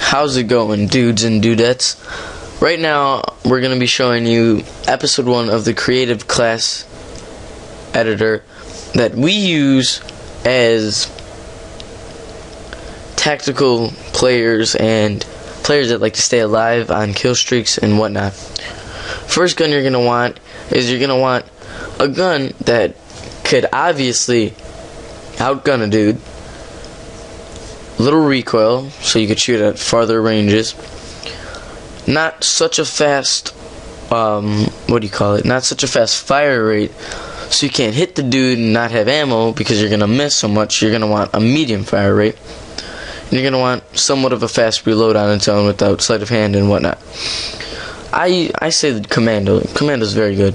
How's it going, dudes and dudettes? Right now, we're going to be showing you episode 1 of the creative class editor that we use as tactical players and players that like to stay alive on kill streaks and whatnot. First gun you're going to want is a gun that could obviously outgun a dude. Little recoil, so you could shoot at farther ranges. Not such a fast, not such a fast fire rate, so you can't hit the dude and not have ammo because you're gonna miss so much. You're gonna want a medium fire rate. And you're gonna want somewhat of a fast reload on its own without sleight of hand and whatnot. I say the commando. Commando's very good.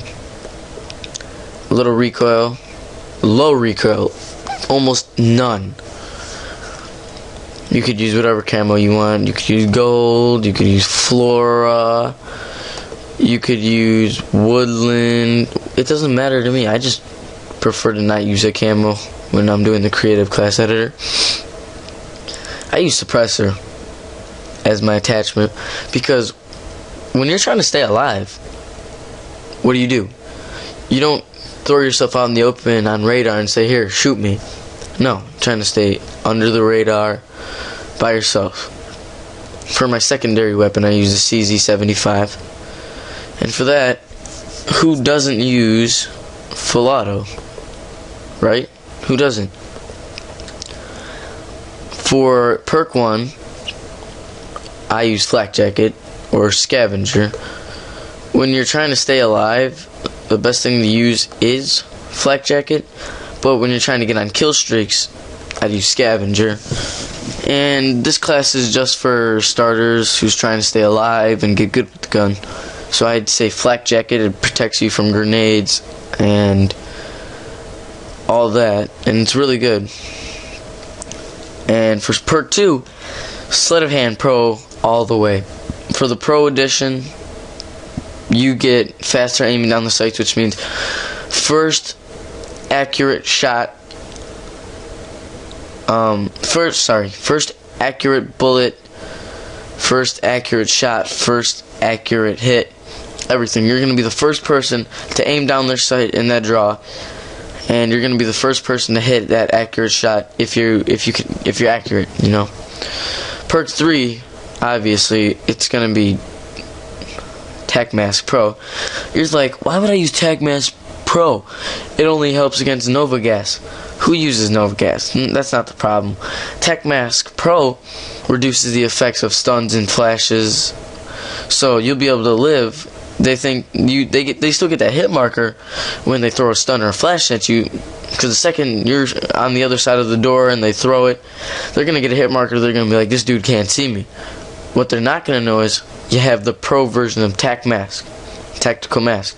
Little recoil, low recoil, almost none. You could use whatever camo you want. You could use gold, you could use flora, you could use woodland. It doesn't matter to me. I just prefer to not use a camo when I'm doing the creative class editor. I use suppressor as my attachment because when you're trying to stay alive, what do? You don't throw yourself out in the open on radar and say, here, shoot me. No, I'm trying to stay under the radar by yourself. For my secondary weapon, I use a CZ75. And for that, who doesn't use full auto? Right? Who doesn't? For perk 1, I use flak jacket or scavenger. When you're trying to stay alive, the best thing to use is flak jacket. But when you're trying to get on kill streaks, I'd use scavenger. And this class is just for starters who's trying to stay alive and get good with the gun. So I'd say flak jacket. It protects you from grenades and all that, and it's really good. And for perk 2, sleight of hand pro all the way. For the pro edition, you get faster aiming down the sights, which means first accurate shot. First accurate bullet, first accurate shot, first accurate hit, everything. You're gonna be the first person to aim down their sight in that draw, and you're gonna be the first person to hit that accurate shot if you're accurate, you know. Perk 3, obviously, it's gonna be Tac Mask Pro. You're like, why would I use Tac Mask Pro? It only helps against Nova Gas. Who uses Nova Gas? That's not the problem. Tac Mask Pro reduces the effects of stuns and flashes, so you'll be able to live. They think they still get that hit marker when they throw a stun or a flash at you, because the second you're on the other side of the door and they throw it, they're gonna get a hit marker. They're gonna be like, this dude can't see me. What they're not gonna know is you have the pro version of Tac Mask, Tactical Mask.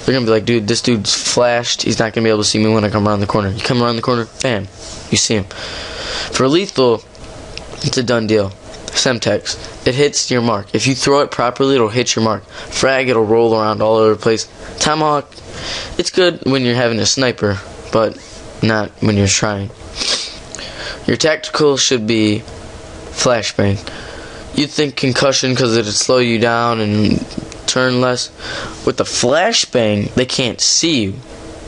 They're gonna be like, dude, this dude's flashed. He's not gonna be able to see me when I come around the corner. You come around the corner, bam, you see him. For lethal, it's a done deal. Semtex, it hits your mark. If you throw it properly, it'll hit your mark. Frag, it'll roll around all over the place. Tomahawk, it's good when you're having a sniper, but not when you're trying. Your tactical should be flashbang. You'd think concussion because it'd slow you down and turn less. With the flashbang, they can't see you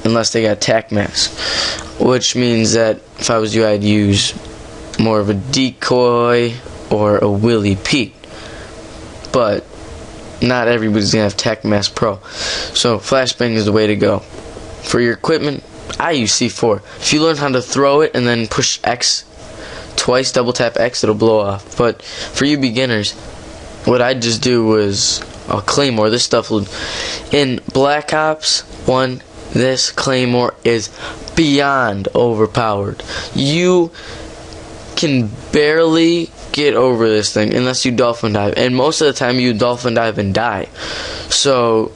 unless they got Tac Mask, which means that if I was you, I'd use more of a decoy or a Willy Pete. But not everybody's gonna have Tac Mask Pro, so flashbang is the way to go. For your equipment, I use C4. If you learn how to throw it and then push X twice, double tap X, it'll blow off. But for you beginners, what I just do was a Claymore. This stuff will, in Black Ops 1, this Claymore is beyond overpowered. You can barely get over this thing unless you dolphin dive, and most of the time you dolphin dive and die. So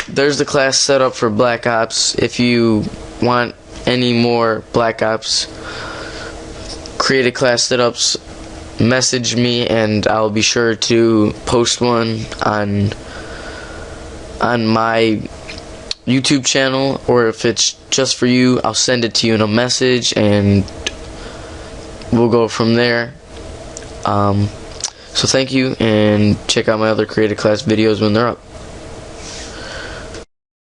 there's the class set up for Black Ops. If you want any more Black Ops creative class setups, message me and I'll be sure to post one on my YouTube channel, or if it's just for you, I'll send it to you in a message and we'll go from there. So thank you, and check out my other creative class videos when they're up.